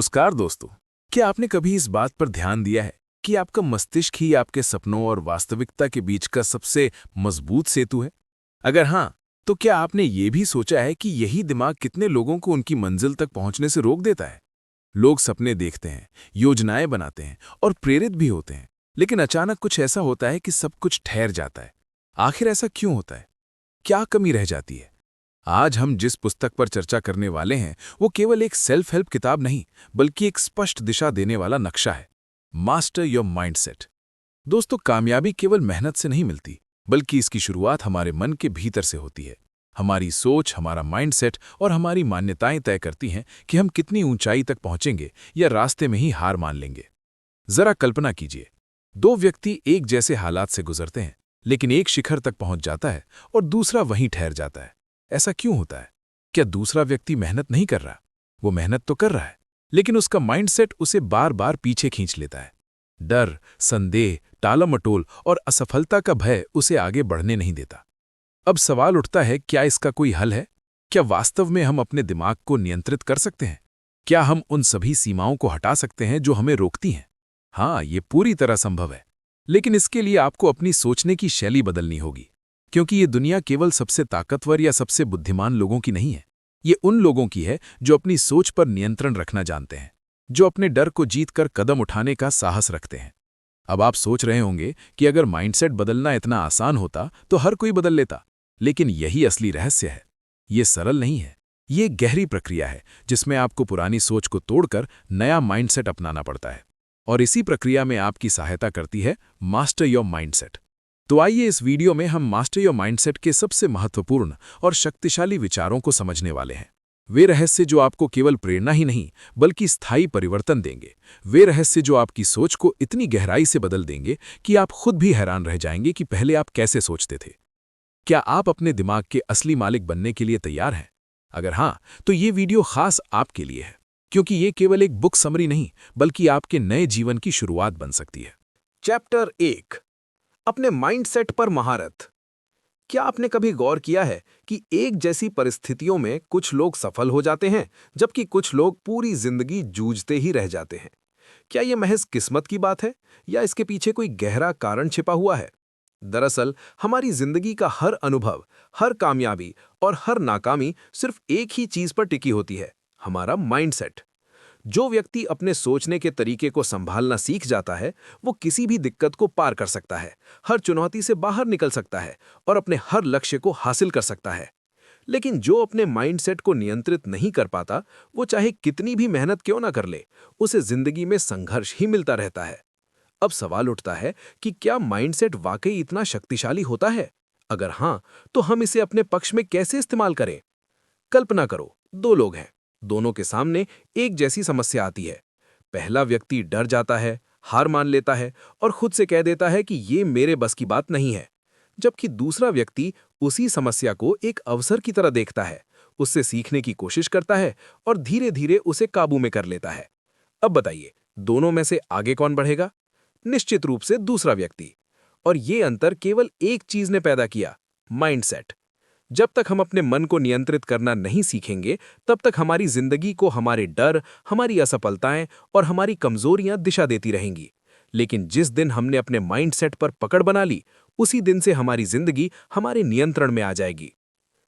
नमस्कार दोस्तों। क्या आपने कभी इस बात पर ध्यान दिया है कि आपका मस्तिष्क ही आपके सपनों और वास्तविकता के बीच का सबसे मजबूत सेतु है? अगर हाँ, तो क्या आपने ये भी सोचा है कि यही दिमाग कितने लोगों को उनकी मंजिल तक पहुंचने से रोक देता है? लोग सपने देखते हैं, योजनाएं बनाते हैं और प्रेरित भी होते हैं, लेकिन अचानक कुछ ऐसा होता है कि सब कुछ ठहर जाता है। आखिर ऐसा क्यों होता है? क्या कमी रह जाती है? आज हम जिस पुस्तक पर चर्चा करने वाले हैं वो केवल एक सेल्फ हेल्प किताब नहीं, बल्कि एक स्पष्ट दिशा देने वाला नक्शा है। Master your mindset. दोस्तों, कामयाबी केवल मेहनत से नहीं मिलती, बल्कि इसकी शुरुआत हमारे मन के भीतर से होती है। हमारी सोच, हमारा माइंडसेट और हमारी मान्यताएं तय करती हैं कि हम कितनी ऊंचाई तक पहुंचेंगे या रास्ते में ही हार मान लेंगे। जरा कल्पना कीजिए, दो व्यक्ति एक जैसे हालात से गुजरते हैं, लेकिन एक शिखर तक पहुंच जाता है और दूसरा वहीं ठहर जाता है। ऐसा क्यों होता है? क्या दूसरा व्यक्ति मेहनत नहीं कर रहा? वो मेहनत तो कर रहा है, लेकिन उसका माइंडसेट उसे बार बार पीछे खींच लेता है। डर, संदेह, टालमटोल और असफलता का भय उसे आगे बढ़ने नहीं देता। अब सवाल उठता है, क्या इसका कोई हल है? क्या वास्तव में हम अपने दिमाग को नियंत्रित कर सकते हैं? क्या हम उन सभी सीमाओं को हटा सकते हैं जो हमें रोकती हैं? हाँ, ये पूरी तरह संभव है, लेकिन इसके लिए आपको अपनी सोचने की शैली बदलनी होगी। क्योंकि ये दुनिया केवल सबसे ताकतवर या सबसे बुद्धिमान लोगों की नहीं है। ये उन लोगों की है जो अपनी सोच पर नियंत्रण रखना जानते हैं, जो अपने डर को जीतकर कदम उठाने का साहस रखते हैं। अब आप सोच रहे होंगे कि अगर माइंडसेट बदलना इतना आसान होता तो हर कोई बदल लेता, लेकिन यही असली रहस्य है। ये सरल नहीं है। ये एक गहरी प्रक्रिया है जिसमें आपको पुरानी सोच को तोड़कर नया माइंडसेट अपनाना पड़ता है। और इसी प्रक्रिया में आपकी सहायता करती है मास्टर योर माइंडसेट। तो आइए इस वीडियो में हम मास्टर योर माइंडसेट के सबसे महत्वपूर्ण और शक्तिशाली विचारों को समझने वाले हैं। वे रहस्य जो आपको केवल प्रेरणा ही नहीं, बल्कि स्थायी परिवर्तन देंगे। वे रहस्य जो आपकी सोच को इतनी गहराई से बदल देंगे कि आप खुद भी हैरान रह जाएंगे कि पहले आप कैसे सोचते थे। क्या आप अपने दिमाग के असली मालिक बनने के लिए तैयार हैं? अगर हाँ, तो ये वीडियो खास आपके लिए है, क्योंकि ये केवल एक बुक समरी नहीं, बल्कि आपके नए जीवन की शुरुआत बन सकती है। चैप्टर 1, अपने माइंडसेट पर महारत। क्या आपने कभी गौर किया है कि एक जैसी परिस्थितियों में कुछ लोग सफल हो जाते हैं, जबकि कुछ लोग पूरी जिंदगी जूझते ही रह जाते हैं? क्या यह महज किस्मत की बात है या इसके पीछे कोई गहरा कारण छिपा हुआ है? दरअसल हमारी जिंदगी का हर अनुभव, हर कामयाबी और हर नाकामी सिर्फ एक ही चीज पर टिकी होती है, हमारा माइंडसेट। जो व्यक्ति अपने सोचने के तरीके को संभालना सीख जाता है, वो किसी भी दिक्कत को पार कर सकता है, हर चुनौती से बाहर निकल सकता है और अपने हर लक्ष्य को हासिल कर सकता है। लेकिन जो अपने माइंडसेट को नियंत्रित नहीं कर पाता, वो चाहे कितनी भी मेहनत क्यों ना कर ले, उसे जिंदगी में संघर्ष ही मिलता रहता है। अब सवाल उठता है कि क्या माइंडसेट वाकई इतना शक्तिशाली होता है? अगर हाँ, तो हम इसे अपने पक्ष में कैसे इस्तेमाल करें? कल्पना करो, दो लोग हैं, दोनों के सामने एक जैसी समस्या आती है। पहला व्यक्ति डर जाता है, हार मान लेता है और खुद से कह देता है कि ये मेरे बस की बात नहीं है। जबकि दूसरा व्यक्ति उसी समस्या को एक अवसर की तरह देखता है, उससे सीखने की कोशिश करता है और धीरे धीरे उसे काबू में कर लेता है। अब बताइए, दोनों में से आगे कौन बढ़ेगा? निश्चित रूप से दूसरा व्यक्ति। और ये अंतर केवल एक चीज ने पैदा किया, माइंडसेट। जब तक हम अपने मन को नियंत्रित करना नहीं सीखेंगे, तब तक हमारी जिंदगी को हमारे डर, हमारी असफलताएं और हमारी कमजोरियां दिशा देती रहेंगी। लेकिन जिस दिन हमने अपने माइंडसेट पर पकड़ बना ली, उसी दिन से हमारी जिंदगी हमारे नियंत्रण में आ जाएगी।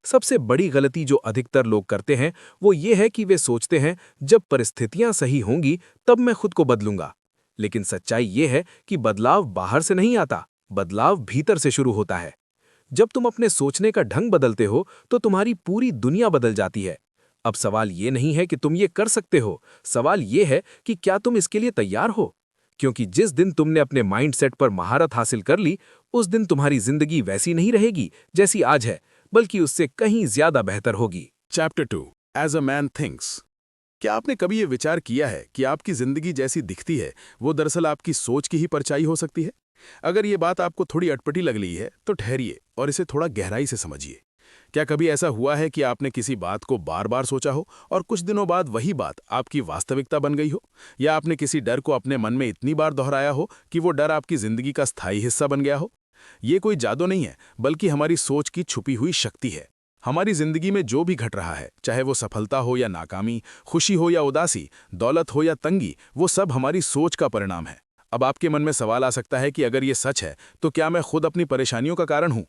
सबसे बड़ी गलती जो अधिकतर लोग करते हैं, वो ये है कि वे सोचते हैं, जब परिस्थितियां सही होंगी तब मैं खुद को बदलूंगा। लेकिन सच्चाई ये है कि बदलाव बाहर से नहीं आता, बदलाव भीतर से शुरू होता है। जब तुम अपने सोचने का ढंग बदलते हो, तो तुम्हारी पूरी दुनिया बदल जाती है। अब सवाल ये नहीं है कि तुम ये कर सकते हो, सवाल ये है कि क्या तुम इसके लिए तैयार हो? क्योंकि जिस दिन तुमने अपने माइंडसेट पर महारत हासिल कर ली, उस दिन तुम्हारी जिंदगी वैसी नहीं रहेगी जैसी आज है, बल्कि उससे कहीं ज्यादा बेहतर होगी। Chapter 2, as a man thinks. क्या आपने कभी ये विचार किया है कि आपकी जिंदगी जैसी दिखती है, वो दरअसल आपकी सोच की ही परछाई हो सकती है? अगर ये बात आपको थोड़ी अटपटी लग रही है, तो ठहरिए और इसे थोड़ा गहराई से समझिए। क्या कभी ऐसा हुआ है कि आपने किसी बात को बार बार सोचा हो और कुछ दिनों बाद वही बात आपकी वास्तविकता बन गई हो? या आपने किसी डर को अपने मन में इतनी बार दोहराया हो कि वो डर आपकी जिंदगी का स्थायी हिस्सा बन गया हो? ये कोई जादू नहीं है, बल्कि हमारी सोच की छुपी हुई शक्ति है। हमारी जिंदगी में जो भी घट रहा है, चाहे वो सफलता हो या नाकामी, खुशी हो या उदासी, दौलत हो या तंगी, वो सब हमारी सोच का परिणाम है। अब आपके मन में सवाल आ सकता है कि अगर ये सच है तो क्या मैं खुद अपनी परेशानियों का कारण हूं?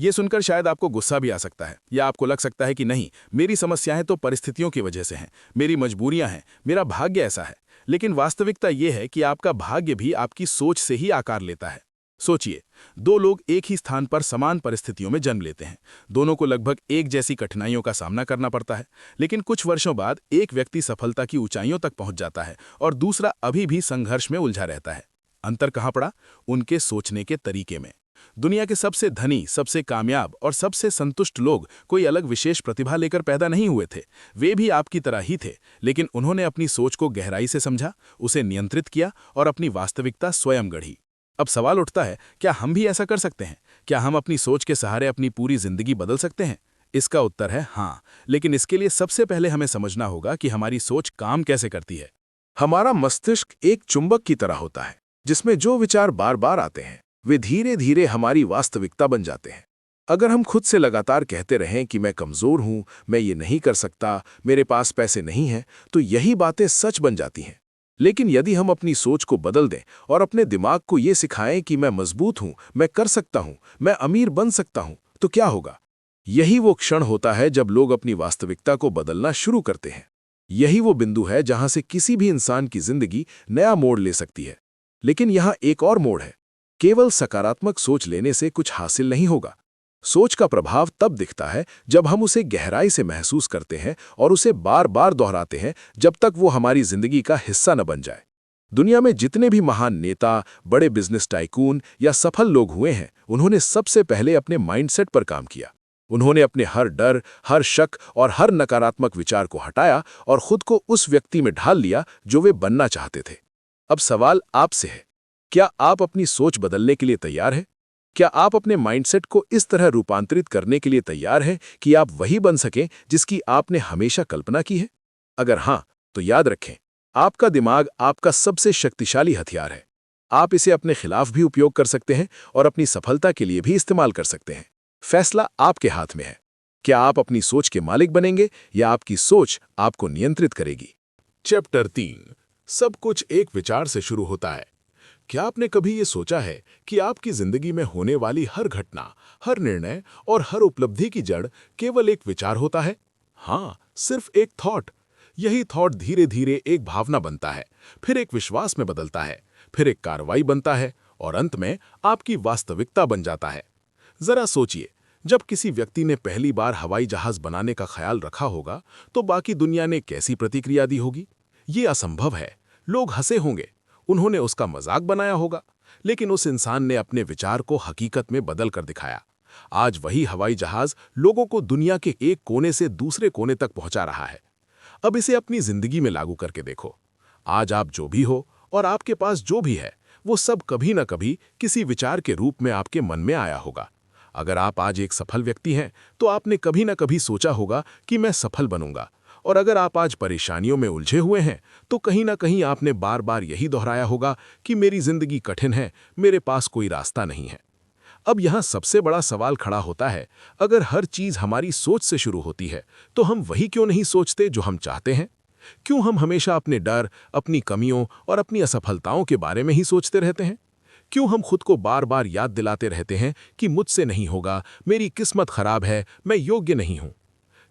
ये सुनकर शायद आपको गुस्सा भी आ सकता है, या आपको लग सकता है कि नहीं, मेरी समस्याएं तो परिस्थितियों की वजह से हैं, मेरी मजबूरियां हैं, मेरा भाग्य ऐसा है। लेकिन वास्तविकता ये है कि आपका भाग्य भी आपकी सोच से ही आकार लेता है। सोचिए, दो लोग एक ही स्थान पर समान परिस्थितियों में जन्म लेते हैं। दोनों को लगभग एक जैसी कठिनाइयों का सामना करना पड़ता है, लेकिन कुछ वर्षों बाद एक व्यक्ति सफलता की ऊंचाइयों तक पहुंच जाता है और दूसरा अभी भी संघर्ष में उलझा रहता है। अंतर कहाँ पड़ा? उनके सोचने के तरीके में। दुनिया के सबसे धनी, सबसे कामयाब और सबसे संतुष्ट लोग कोई अलग विशेष प्रतिभा लेकर पैदा नहीं हुए थे। वे भी आपकी तरह ही थे, लेकिन उन्होंने अपनी सोच को गहराई से समझा, उसे नियंत्रित किया और अपनी वास्तविकता स्वयं गढ़ी। अब सवाल उठता है, क्या हम भी ऐसा कर सकते हैं? क्या हम अपनी सोच के सहारे अपनी पूरी जिंदगी बदल सकते हैं? इसका उत्तर है हाँ, लेकिन इसके लिए सबसे पहले हमें समझना होगा कि हमारी सोच काम कैसे करती है। हमारा मस्तिष्क एक चुंबक की तरह होता है, जिसमें जो विचार बार बार आते हैं वे धीरे धीरे हमारी वास्तविकता बन जाते हैं। अगर हम खुद से लगातार कहते रहें कि मैं कमजोर हूं, मैं ये नहीं कर सकता, मेरे पास पैसे नहीं हैं, तो यही बातें सच बन जाती हैं। लेकिन यदि हम अपनी सोच को बदल दें और अपने दिमाग को ये सिखाएं कि मैं मजबूत हूं, मैं कर सकता हूं, मैं अमीर बन सकता हूं, तो क्या होगा? यही वो क्षण होता है जब लोग अपनी वास्तविकता को बदलना शुरू करते हैं। यही वो बिंदु है जहां से किसी भी इंसान की जिंदगी नया मोड़ ले सकती है। लेकिन यहाँ एक और मोड़ है। केवल सकारात्मक सोच लेने से कुछ हासिल नहीं होगा। सोच का प्रभाव तब दिखता है जब हम उसे गहराई से महसूस करते हैं और उसे बार बार दोहराते हैं, जब तक वो हमारी जिंदगी का हिस्सा न बन जाए। दुनिया में जितने भी महान नेता, बड़े बिजनेस टाइकून या सफल लोग हुए हैं, उन्होंने सबसे पहले अपने माइंडसेट पर काम किया। उन्होंने अपने हर डर, हर शक और हर नकारात्मक विचार को हटाया और खुद को उस व्यक्ति में ढाल लिया जो वे बनना चाहते थे। अब सवाल आपसे है, क्या आप अपनी सोच बदलने के लिए तैयार हैं? क्या आप अपने माइंडसेट को इस तरह रूपांतरित करने के लिए तैयार हैं कि आप वही बन सकें जिसकी आपने हमेशा कल्पना की है? अगर हाँ, तो याद रखें, आपका दिमाग आपका सबसे शक्तिशाली हथियार है। आप इसे अपने खिलाफ भी उपयोग कर सकते हैं और अपनी सफलता के लिए भी इस्तेमाल कर सकते हैं। फैसला आपके हाथ में है। क्या आप अपनी सोच के मालिक बनेंगे या आपकी सोच आपको नियंत्रित करेगी? चैप्टर 3, सब कुछ एक विचार से शुरू होता है। क्या आपने कभी ये सोचा है कि आपकी जिंदगी में होने वाली हर घटना, हर निर्णय और हर उपलब्धि की जड़ केवल एक विचार होता है? हाँ, सिर्फ एक थॉट। यही थॉट धीरे धीरे एक भावना बनता है, फिर एक विश्वास में बदलता है, फिर एक कार्रवाई बनता है और अंत में आपकी वास्तविकता बन जाता है। जरा सोचिए, जब किसी व्यक्ति ने पहली बार हवाई जहाज बनाने का ख्याल रखा होगा, तो बाकी दुनिया ने कैसी प्रतिक्रिया दी होगी? ये असंभव है। लोग हंसे होंगे, उन्होंने उसका मजाक बनाया होगा, लेकिन उस इंसान ने अपने विचार को हकीकत में बदल कर दिखाया। आज वही हवाई जहाज लोगों को दुनिया के एक कोने से दूसरे कोने तक पहुंचा रहा है। अब इसे अपनी जिंदगी में लागू करके देखो। आज आप जो भी हो और आपके पास जो भी है, वो सब कभी न कभी किसी विचार के रूप में आपके मन में आया होगा। अगर आप आज एक सफल व्यक्ति हैं, तो आपने कभी न कभी सोचा होगा कि मैं सफल बनूंगा। और अगर आप आज परेशानियों में उलझे हुए हैं, तो कहीं ना कहीं आपने बार बार यही दोहराया होगा कि मेरी जिंदगी कठिन है, मेरे पास कोई रास्ता नहीं है। अब यहाँ सबसे बड़ा सवाल खड़ा होता है, अगर हर चीज हमारी सोच से शुरू होती है, तो हम वही क्यों नहीं सोचते जो हम चाहते हैं? क्यों हम हमेशा अपने डर, अपनी कमियों और अपनी असफलताओं के बारे में ही सोचते रहते हैं? क्यों हम खुद को बार बार याद दिलाते रहते हैं कि मुझसे नहीं होगा, मेरी किस्मत खराब है, मैं योग्य नहीं हूं?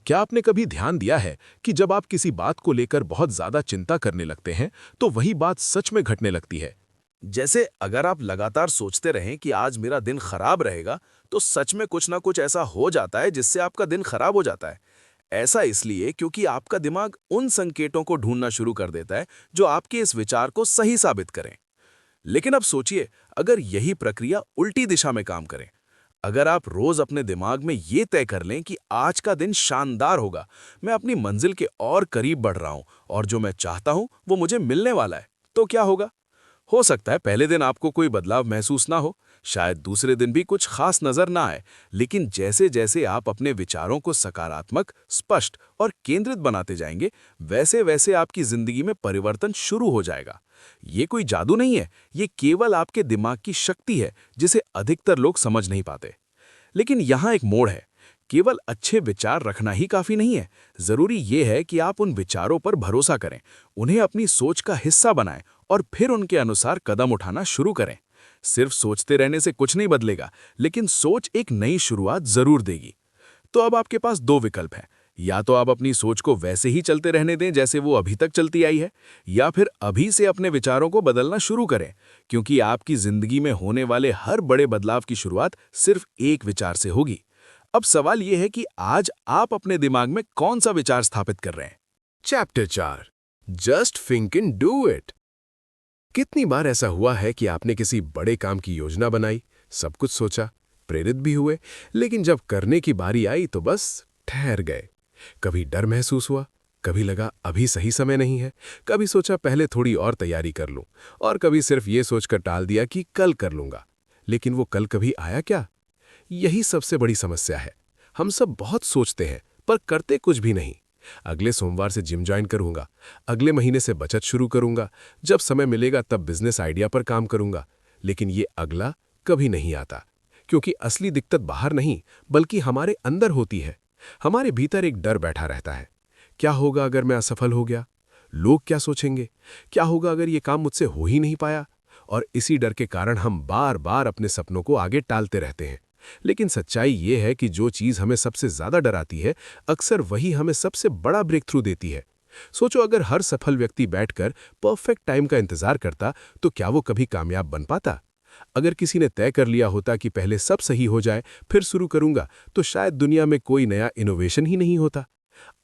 क्या आपने कभी ध्यान दिया है कि जब आप किसी बात को लेकर बहुत ज्यादा चिंता करने लगते हैं, तो वही बात सच में घटने लगती है? जैसे अगर आप लगातार सोचते रहें कि आज मेरा दिन खराब रहेगा, तो सच में कुछ ना कुछ ऐसा हो जाता है जिससे आपका दिन खराब हो जाता है। ऐसा इसलिए क्योंकि आपका दिमाग उन संकेतों को ढूंढना शुरू कर देता है जो आपके इस विचार को सही साबित करें। लेकिन अब सोचिए, अगर यही प्रक्रिया उल्टी दिशा में काम करे। अगर आप रोज अपने दिमाग में ये तय कर लें कि आज का दिन शानदार होगा, मैं अपनी मंजिल के और करीब बढ़ रहा हूं और जो मैं चाहता हूं वो मुझे मिलने वाला है, तो क्या होगा? हो सकता है पहले दिन आपको कोई बदलाव महसूस ना हो, शायद दूसरे दिन भी कुछ खास नजर ना आए, लेकिन जैसे जैसे आप अपने विचारों को सकारात्मक, स्पष्ट और केंद्रित बनाते जाएंगे, वैसे वैसे आपकी जिंदगी में परिवर्तन शुरू हो जाएगा। ये कोई जादू नहीं है, ये केवल आपके दिमाग की शक्ति है जिसे अधिकतर लोग समझ नहीं पाते। लेकिन यहाँ एक मोड़ है। केवल अच्छे विचार रखना ही काफी नहीं है। जरूरी ये है कि आप उन विचारों पर भरोसा करें, उन्हें अपनी सोच का हिस्सा बनाएं और फिर उनके अनुसार कदम उठाना शुरू करें। सिर्फ सोचते रहने से कुछ नहीं बदलेगा, लेकिन सोच एक नई शुरुआत जरूर देगी। तो अब आपके पास दो विकल्प हैं। या तो आप अपनी सोच को वैसे ही चलते रहने दें जैसे वो अभी तक चलती आई है, या फिर अभी से अपने विचारों को बदलना शुरू करें, क्योंकि आपकी जिंदगी में होने वाले हर बड़े बदलाव की शुरुआत सिर्फ एक विचार से होगी। अब सवाल यह है कि आज आप अपने दिमाग में कौन सा विचार स्थापित कर रहे हैं। Chapter 4 just think and do it. कितनी बार ऐसा हुआ है कि आपने किसी बड़े काम की योजना बनाई, सब कुछ सोचा, प्रेरित भी हुए, लेकिन जब करने की बारी आई तो बस ठहर गए। कभी डर महसूस हुआ, कभी लगा अभी सही समय नहीं है, कभी सोचा पहले थोड़ी और तैयारी कर लूं, और कभी सिर्फ ये सोचकर टाल दिया कि कल कर लूंगा। लेकिन वो कल कभी आया क्या? यही सबसे बड़ी समस्या है। हम सब बहुत सोचते हैं पर करते कुछ भी नहीं। अगले सोमवार से जिम ज्वाइन करूंगा, अगले महीने से बचत शुरू करूंगा, जब समय मिलेगा तब बिजनेस आइडिया पर काम करूंगा। लेकिन ये अगला कभी नहीं आता, क्योंकि असली दिक्कत बाहर नहीं बल्कि हमारे अंदर होती है। हमारे भीतर एक डर बैठा रहता है। क्या होगा अगर मैं असफल हो गया? लोग क्या सोचेंगे? क्या होगा अगर ये काम मुझसे हो ही नहीं पाया? और इसी डर के कारण हम बार बार अपने सपनों को आगे टालते रहते हैं। लेकिन सच्चाई ये है कि जो चीज़ हमें सबसे ज़्यादा डराती है, अक्सर वही हमें सबसे बड़ा ब्रेक थ्रू देती है। सोचो, अगर हर सफल व्यक्ति बैठकर परफेक्ट टाइम का इंतजार करता तो क्या वो कभी कामयाब बन पाता? अगर किसी ने तय कर लिया होता कि पहले सब सही हो जाए फिर शुरू करूंगा, तो शायद दुनिया में कोई नया इनोवेशन ही नहीं होता।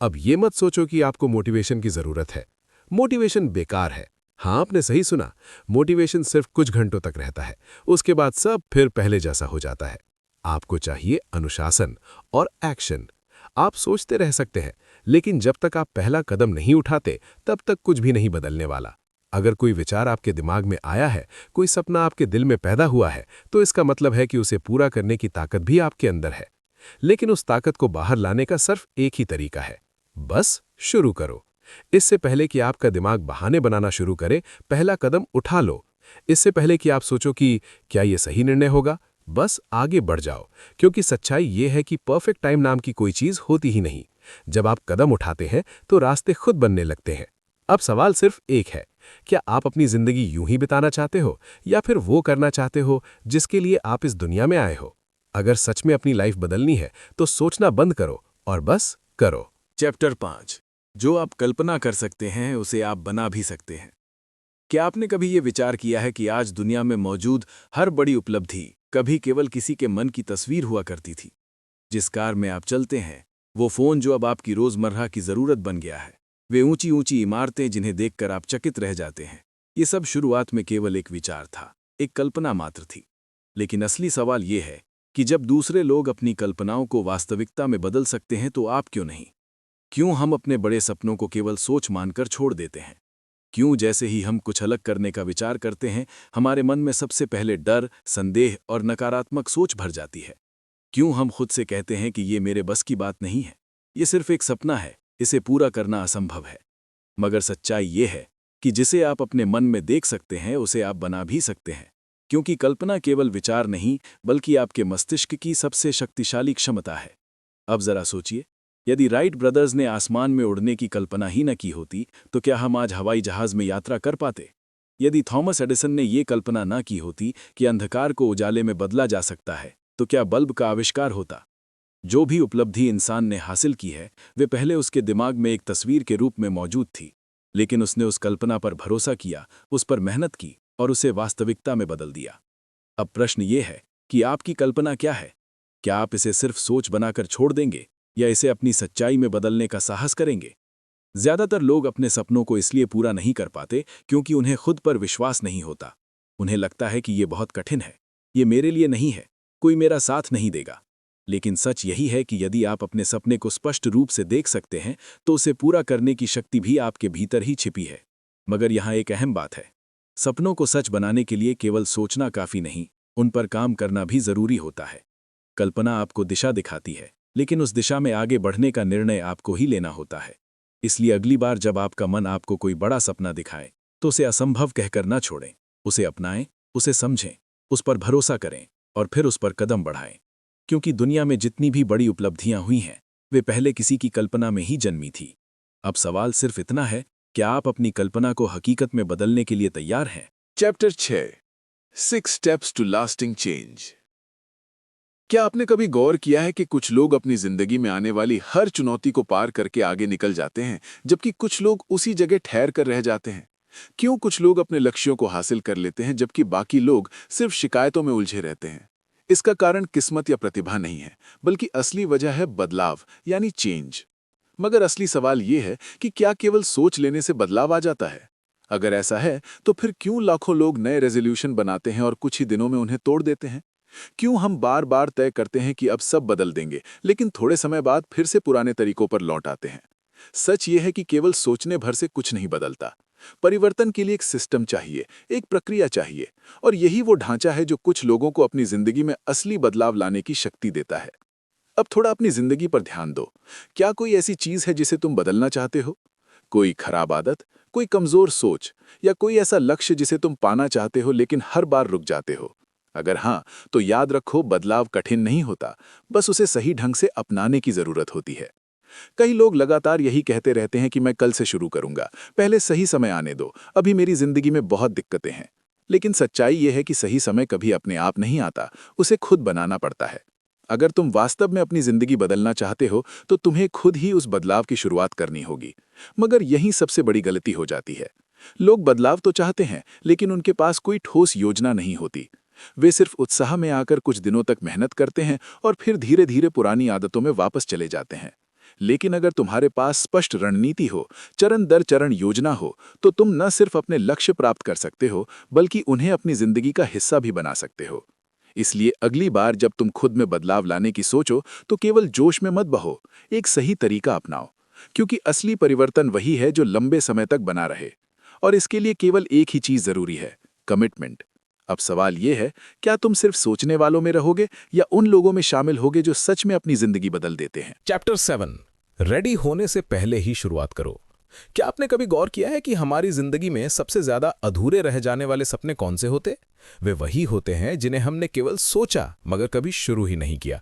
अब ये मत सोचो कि आपको मोटिवेशन की जरूरत है। मोटिवेशन बेकार है। हाँ, आपने सही सुना, मोटिवेशन सिर्फ कुछ घंटों तक रहता है, उसके बाद सब फिर पहले जैसा हो जाता है। आपको चाहिए अनुशासन और एक्शन। आप सोचते रह सकते हैं, लेकिन जब तक आप पहला कदम नहीं उठाते तब तक कुछ भी नहीं बदलने वाला। अगर कोई विचार आपके दिमाग में आया है, कोई सपना आपके दिल में पैदा हुआ है, तो इसका मतलब है कि उसे पूरा करने की ताकत भी आपके अंदर है। लेकिन उस ताकत को बाहर लाने का सिर्फ एक ही तरीका है, बस शुरू करो। इससे पहले कि आपका दिमाग बहाने बनाना शुरू करे, पहला कदम उठा लो। इससे पहले कि आप सोचो कि क्या ये सही निर्णय होगा, बस आगे बढ़ जाओ, क्योंकि सच्चाई ये है कि परफेक्ट टाइम नाम की कोई चीज होती ही नहीं। जब आप कदम उठाते हैं तो रास्ते खुद बनने लगते हैं। अब सवाल सिर्फ एक है, क्या आप अपनी जिंदगी यूं ही बिताना चाहते हो या फिर वो करना चाहते हो जिसके लिए आप इस दुनिया में आए हो? अगर सच में अपनी लाइफ बदलनी है तो सोचना बंद करो और बस करो। चैप्टर 5 जो आप कल्पना कर सकते हैं उसे आप बना भी सकते हैं। क्या आपने कभी ये विचार किया है कि आज दुनिया में मौजूद हर बड़ी उपलब्धि कभी केवल किसी के मन की तस्वीर हुआ करती थी? जिस कार में आप चलते हैं, वो फोन जो अब आपकी रोजमर्रा की जरूरत बन गया है, वे ऊंची ऊंची इमारतें जिन्हें देखकर आप चकित रह जाते हैं, ये सब शुरुआत में केवल एक विचार था, एक कल्पना मात्र थी। लेकिन असली सवाल ये है कि जब दूसरे लोग अपनी कल्पनाओं को वास्तविकता में बदल सकते हैं तो आप क्यों नहीं? क्यों हम अपने बड़े सपनों को केवल सोच मानकर छोड़ देते हैं? क्यों जैसे ही हम कुछ अलग करने का विचार करते हैं, हमारे मन में सबसे पहले डर, संदेह और नकारात्मक सोच भर जाती है? क्यों हम खुद से कहते हैं कि ये मेरे बस की बात नहीं है, ये सिर्फ एक सपना है, इसे पूरा करना असंभव है? मगर सच्चाई ये है कि जिसे आप अपने मन में देख सकते हैं उसे आप बना भी सकते हैं, क्योंकि कल्पना केवल विचार नहीं बल्कि आपके मस्तिष्क की सबसे शक्तिशाली क्षमता है। अब जरा सोचिए, यदि राइट ब्रदर्स ने आसमान में उड़ने की कल्पना ही न की होती तो क्या हम आज हवाई जहाज में यात्रा कर पाते? यदि थॉमस एडिसन ने ये कल्पना न की होती कि अंधकार को उजाले में बदला जा सकता है, तो क्या बल्ब का आविष्कार होता? जो भी उपलब्धि इंसान ने हासिल की है, वे पहले उसके दिमाग में एक तस्वीर के रूप में मौजूद थी, लेकिन उसने उस कल्पना पर भरोसा किया, उस पर मेहनत की और उसे वास्तविकता में बदल दिया। अब प्रश्न ये है कि आपकी कल्पना क्या है? क्या आप इसे सिर्फ सोच बनाकर छोड़ देंगे या इसे अपनी सच्चाई में बदलने का साहस करेंगे? ज्यादातर लोग अपने सपनों को इसलिए पूरा नहीं कर पाते क्योंकि उन्हें खुद पर विश्वास नहीं होता। उन्हें लगता है कि ये बहुत कठिन है, ये मेरे लिए नहीं है, कोई मेरा साथ नहीं देगा। लेकिन सच यही है कि यदि आप अपने सपने को स्पष्ट रूप से देख सकते हैं तो उसे पूरा करने की शक्ति भी आपके भीतर ही छिपी है। मगर यहाँ एक अहम बात है, सपनों को सच बनाने के लिए केवल सोचना काफी नहीं, उन पर काम करना भी जरूरी होता है। कल्पना आपको दिशा दिखाती है, लेकिन उस दिशा में आगे बढ़ने का निर्णय आपको ही लेना होता है। इसलिए अगली बार जब आपका मन आपको कोई बड़ा सपना दिखाए तो उसे असंभव कहकर न छोड़ें, उसे अपनाएं, उसे समझें, उस पर भरोसा करें और फिर उस पर कदम बढ़ाएं। क्योंकि दुनिया में जितनी भी बड़ी उपलब्धियां हुई हैं वे पहले किसी की कल्पना में ही जन्मी थी। अब सवाल सिर्फ इतना है, क्या आप अपनी कल्पना को हकीकत में बदलने के लिए तैयार हैं? Chapter 6 6 steps to lasting change. क्या आपने कभी गौर किया है कि कुछ लोग अपनी जिंदगी में आने वाली हर चुनौती को पार करके आगे निकल जाते हैं, जबकि कुछ लोग उसी जगह ठहर कर रह जाते हैं? क्यों कुछ लोग अपने लक्ष्यों को हासिल कर लेते हैं जबकि बाकी लोग सिर्फ शिकायतों में उलझे रहते हैं? इसका कारण किस्मत या प्रतिभा नहीं है, बल्कि असली वजह है बदलाव यानी चेंज। मगर असली सवाल यह है कि क्या केवल सोच लेने से बदलाव आ जाता है? अगर ऐसा है तो फिर क्यों लाखों लोग नए रेजोल्यूशन बनाते हैं और कुछ ही दिनों में उन्हें तोड़ देते हैं? क्यों हम बार बार तय करते हैं कि अब सब बदल देंगे, लेकिन थोड़े समय बाद फिर से पुराने तरीकों पर लौट आते हैं? सच ये है कि केवल सोचने भर से कुछ नहीं बदलता। परिवर्तन के लिए एक सिस्टम चाहिए, एक प्रक्रिया चाहिए, और यही वो ढांचा है जो कुछ लोगों को अपनी जिंदगी में असली बदलाव लाने की शक्ति देता है। अब थोड़ा अपनी जिंदगी पर ध्यान दो। क्या कोई ऐसी चीज है जिसे तुम बदलना चाहते हो? कोई खराब आदत, कोई कमजोर सोच, या कोई ऐसा लक्ष्य जिसे तुम पाना चाहते हो लेकिन हर बार रुक जाते हो? अगर हाँ, तो याद रखो, बदलाव कठिन नहीं होता, बस उसे सही ढंग से अपनाने की जरूरत होती है। कई लोग लगातार यही कहते रहते हैं कि मैं कल से शुरू करूंगा, पहले सही समय आने दो, अभी मेरी जिंदगी में बहुत दिक्कतें हैं। लेकिन सच्चाई यह है कि सही समय कभी अपने आप नहीं आता, उसे खुद बनाना पड़ता है। अगर तुम वास्तव में अपनी जिंदगी बदलना चाहते हो तो तुम्हें खुद ही उस बदलाव की शुरुआत करनी होगी। मगर यही सबसे बड़ी गलती हो जाती है। लोग बदलाव तो चाहते हैं, लेकिन उनके पास कोई ठोस योजना नहीं होती। वे सिर्फ उत्साह में आकर कुछ दिनों तक मेहनत करते हैं और फिर धीरे धीरे पुरानी आदतों में वापस चले जाते हैं। लेकिन अगर तुम्हारे पास स्पष्ट रणनीति हो, चरण दर चरण योजना हो, तो तुम न सिर्फ अपने लक्ष्य प्राप्त कर सकते हो, बल्कि उन्हें अपनी जिंदगी का हिस्सा भी बना सकते हो। इसलिए अगली बार जब तुम खुद में बदलाव लाने की सोचो तो केवल जोश में मत बहो, एक सही तरीका अपनाओ। क्योंकि असली परिवर्तन वही है जो लंबे समय तक बना रहे। और इसके लिए केवल एक ही चीज जरूरी है, कमिटमेंट। अब सवाल यह है, क्या तुम सिर्फ सोचने वालों में रहोगे या उन लोगों में शामिल होगे जो सच में अपनी जिंदगी बदल देते हैं? चैप्टर 7 रेडी होने से पहले ही शुरुआत करो। क्या आपने कभी गौर किया है कि हमारी जिंदगी में सबसे ज्यादा अधूरे रह जाने वाले सपने कौन से होते? वे वही होते हैं जिन्हें हमने केवल सोचा मगर कभी शुरू ही नहीं किया।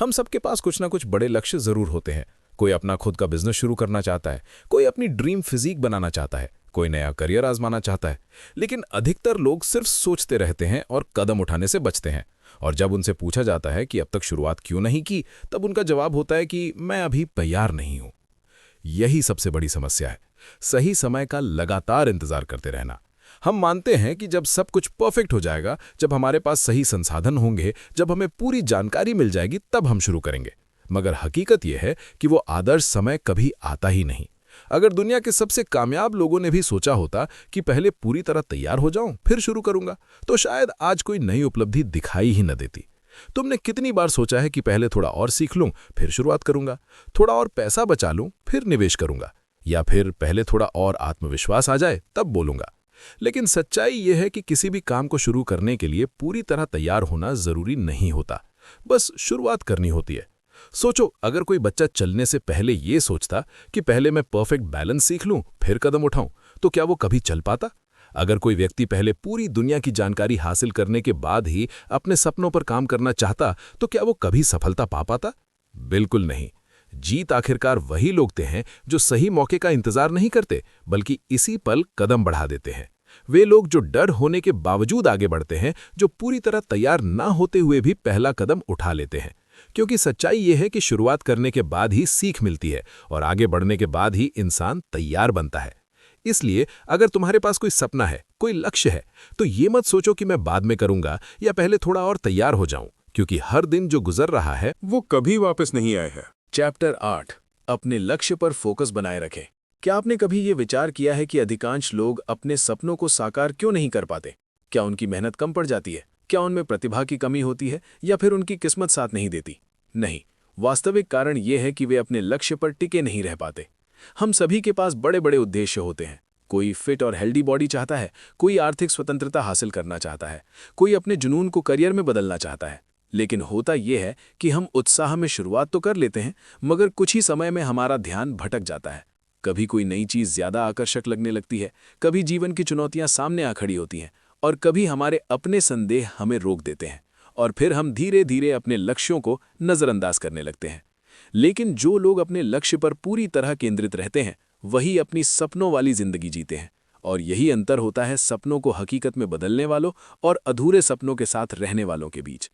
हम सबके पास कुछ ना कुछ बड़े लक्ष्य जरूर होते हैं। कोई अपना खुद का बिजनेस शुरू करना चाहता है, कोई अपनी ड्रीम फिजिक बनाना चाहता है, कोई नया करियर आजमाना चाहता है। लेकिन अधिकतर लोग सिर्फ सोचते रहते हैं और कदम उठाने से बचते हैं। और जब उनसे पूछा जाता है कि अब तक शुरुआत क्यों नहीं की, तब उनका जवाब होता है कि मैं अभी तैयार नहीं हूं। यही सबसे बड़ी समस्या है, सही समय का लगातार इंतजार करते रहना। हम मानते हैं कि जब सब कुछ परफेक्ट हो जाएगा, जब हमारे पास सही संसाधन होंगे, जब हमें पूरी जानकारी मिल जाएगी, तब हम शुरू करेंगे। मगर हकीकत यह है कि वो आदर्श समय कभी आता ही नहीं। अगर दुनिया के सबसे कामयाब लोगों ने भी सोचा होता कि पहले पूरी तरह तैयार हो जाऊं फिर शुरू करूंगा, तो शायद आज कोई नई उपलब्धि दिखाई ही न देती। तुमने कितनी बार सोचा है कि पहले थोड़ा और सीख लूं फिर शुरुआत करूंगा, थोड़ा और पैसा बचा लूं फिर निवेश करूंगा, या फिर पहले थोड़ा और आत्मविश्वास आ जाए तब बोलूंगा? लेकिन सच्चाई यह है कि किसी भी काम को शुरू करने के लिए पूरी तरह तैयार होना जरूरी नहीं होता, बस शुरुआत करनी होती है। सोचो, अगर कोई बच्चा चलने से पहले ये सोचता कि पहले मैं परफेक्ट बैलेंस सीख लूं फिर कदम उठाऊं, तो क्या वो कभी चल पाता? अगर कोई व्यक्ति पहले पूरी दुनिया की जानकारी हासिल करने के बाद ही अपने सपनों पर काम करना चाहता, तो क्या वो कभी सफलता पा पाता? बिल्कुल नहीं। जीत आखिरकार वही लोगते हैं जो सही मौके का इंतजार नहीं करते, बल्कि इसी पल कदम बढ़ा देते हैं। वे लोग जो डर होने के बावजूद आगे बढ़ते हैं, जो पूरी तरह तैयार ना होते हुए भी पहला कदम उठा लेते हैं। क्योंकि सच्चाई यह है कि शुरुआत करने के बाद ही सीख मिलती है और आगे बढ़ने के बाद ही इंसान तैयार बनता है। इसलिए अगर तुम्हारे पास कोई सपना है, कोई लक्ष्य है, तो ये मत सोचो कि मैं बाद में करूंगा या पहले थोड़ा और तैयार हो जाऊं, क्योंकि हर दिन जो गुजर रहा है वो कभी वापस नहीं आए हैं। चैप्टर 8 अपने लक्ष्य पर फोकस बनाए रखें। क्या आपने कभी ये विचार किया है कि अधिकांश लोग अपने सपनों को साकार क्यों नहीं कर पाते? क्या उनकी मेहनत कम पड़ जाती है? क्या उनमें प्रतिभा की कमी होती है, या फिर उनकी किस्मत साथ नहीं देती? नहीं, वास्तविक कारण यह है कि वे अपने लक्ष्य पर टिके नहीं रह पाते। हम सभी के पास बड़े बड़े उद्देश्य होते हैं। कोई फिट और हेल्दी बॉडी चाहता है, कोई आर्थिक स्वतंत्रता हासिल करना चाहता है, कोई अपने जुनून को करियर में बदलना चाहता है। लेकिन होता यह है कि हम उत्साह में शुरुआत तो कर लेते हैं, मगर कुछ ही समय में हमारा ध्यान भटक जाता है। कभी कोई नई चीज ज्यादा आकर्षक लगने लगती है, कभी जीवन की चुनौतियां सामने आ खड़ी होती हैं, और कभी हमारे अपने संदेह हमें रोक देते हैं। और फिर हम धीरे धीरे अपने लक्ष्यों को नज़रअंदाज करने लगते हैं। लेकिन जो लोग अपने लक्ष्य पर पूरी तरह केंद्रित रहते हैं वही अपनी सपनों वाली जिंदगी जीते हैं। और यही अंतर होता है सपनों को हकीकत में बदलने वालों और अधूरे सपनों के साथ रहने वालों के बीच।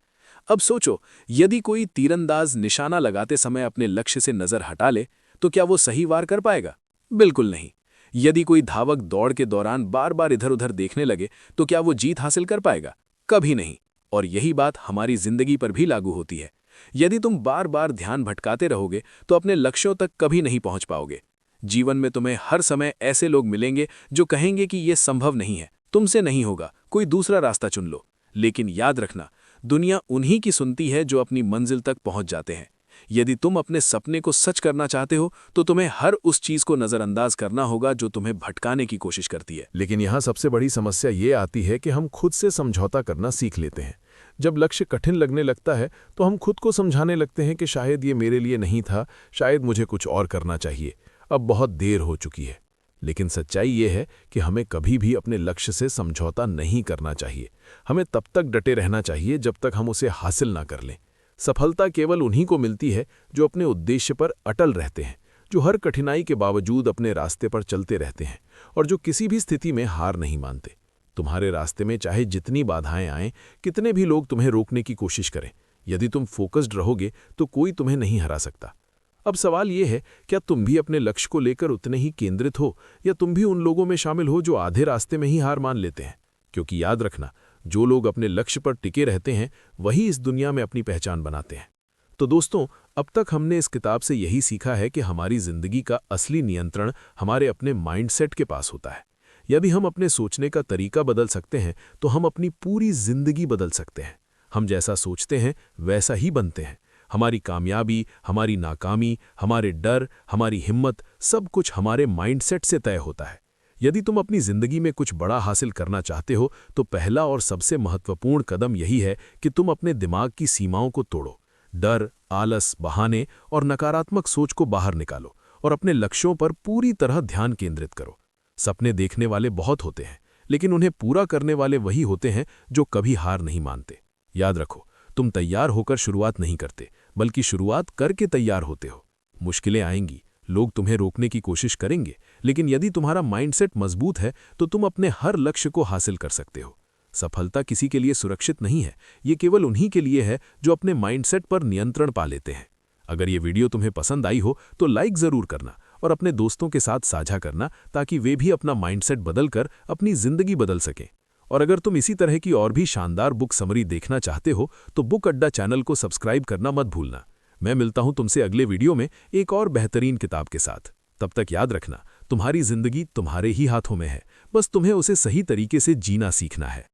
अब सोचो, यदि कोई तीरंदाज निशाना लगाते समय अपने लक्ष्य से नज़र हटा ले तो क्या वो सही वार कर पाएगा? बिल्कुल नहीं। यदि कोई धावक दौड़ के दौरान बार बार इधर उधर देखने लगे तो क्या वो जीत हासिल कर पाएगा? कभी नहीं। और यही बात हमारी जिंदगी पर भी लागू होती है। यदि तुम बार बार ध्यान भटकाते रहोगे तो अपने लक्ष्यों तक कभी नहीं पहुंच पाओगे। जीवन में तुम्हें हर समय ऐसे लोग मिलेंगे जो कहेंगे कि यह संभव नहीं है, तुमसे नहीं होगा, कोई दूसरा रास्ता चुन लो। लेकिन याद रखना, दुनिया उन्हीं की सुनती है जो अपनी मंजिल तक पहुंच जाते हैं। यदि तुम अपने सपने को सच करना चाहते हो तो तुम्हें हर उस चीज को नजरअंदाज करना होगा जो तुम्हें भटकाने की कोशिश करती है। लेकिन यहाँ सबसे बड़ी समस्या ये आती है कि हम खुद से समझौता करना सीख लेते हैं। जब लक्ष्य कठिन लगने लगता है तो हम खुद को समझाने लगते हैं कि शायद ये मेरे लिए नहीं था, शायद मुझे कुछ और करना चाहिए, अब बहुत देर हो चुकी है। लेकिन सच्चाई ये है कि हमें कभी भी अपने लक्ष्य से समझौता नहीं करना चाहिए। हमें तब तक डटे रहना चाहिए जब तक हम उसे हासिल ना कर लें। सफलता केवल उन्हीं को मिलती है जो अपने उद्देश्य पर अटल रहते हैं, जो हर कठिनाई के बावजूद अपने रास्ते पर चलते रहते हैं और जो किसी भी स्थिति में हार नहीं मानते। तुम्हारे रास्ते में चाहे जितनी बाधाएं आएं, कितने भी लोग तुम्हें रोकने की कोशिश करें, यदि तुम फोकस्ड रहोगे तो कोई तुम्हें नहीं हरा सकता। अब सवाल यह है, क्या तुम भी अपने लक्ष्य को लेकर उतने ही केंद्रित हो या तुम भी उन लोगों में शामिल हो जो आधे रास्ते में ही हार मान लेते हैं? क्योंकि याद रखना, जो लोग अपने लक्ष्य पर टिके रहते हैं वही इस दुनिया में अपनी पहचान बनाते हैं। तो दोस्तों, अब तक हमने इस किताब से यही सीखा है कि हमारी जिंदगी का असली नियंत्रण हमारे अपने माइंडसेट के पास होता है। यदि हम अपने सोचने का तरीका बदल सकते हैं तो हम अपनी पूरी जिंदगी बदल सकते हैं। हम जैसा सोचते हैं वैसा ही बनते हैं। हमारी कामयाबी, हमारी नाकामी, हमारे डर, हमारी हिम्मत, सब कुछ हमारे माइंडसेट से तय होता है। यदि तुम अपनी जिंदगी में कुछ बड़ा हासिल करना चाहते हो तो पहला और सबसे महत्वपूर्ण कदम यही है कि तुम अपने दिमाग की सीमाओं को तोड़ो। डर, आलस, बहाने और नकारात्मक सोच को बाहर निकालो और अपने लक्ष्यों पर पूरी तरह ध्यान केंद्रित करो। सपने देखने वाले बहुत होते हैं, लेकिन उन्हें पूरा करने वाले वही होते हैं जो कभी हार नहीं मानते। याद रखो, तुम तैयार होकर शुरुआत नहीं करते, बल्कि शुरुआत करके तैयार होते हो। मुश्किलें आएंगी, लोग तुम्हें रोकने की कोशिश करेंगे, लेकिन यदि तुम्हारा माइंडसेट मजबूत है तो तुम अपने हर लक्ष्य को हासिल कर सकते हो। सफलता किसी के लिए सुरक्षित नहीं है, ये केवल उन्हीं के लिए है जो अपने माइंडसेट पर नियंत्रण पा लेते हैं। अगर ये वीडियो तुम्हें पसंद आई हो तो लाइक जरूर करना और अपने दोस्तों के साथ साझा करना, ताकि वे भी अपना माइंडसेट बदलकर अपनी जिंदगी बदल सकें। और अगर तुम इसी तरह की और भी शानदार बुक समरी देखना चाहते हो तो बुक अड्डा चैनल को सब्सक्राइब करना मत भूलना। मैं मिलता हूं तुमसे अगले वीडियो में एक और बेहतरीन किताब के साथ। तब तक याद रखना, तुम्हारी जिंदगी तुम्हारे ही हाथों में है, बस तुम्हें उसे सही तरीके से जीना सीखना है।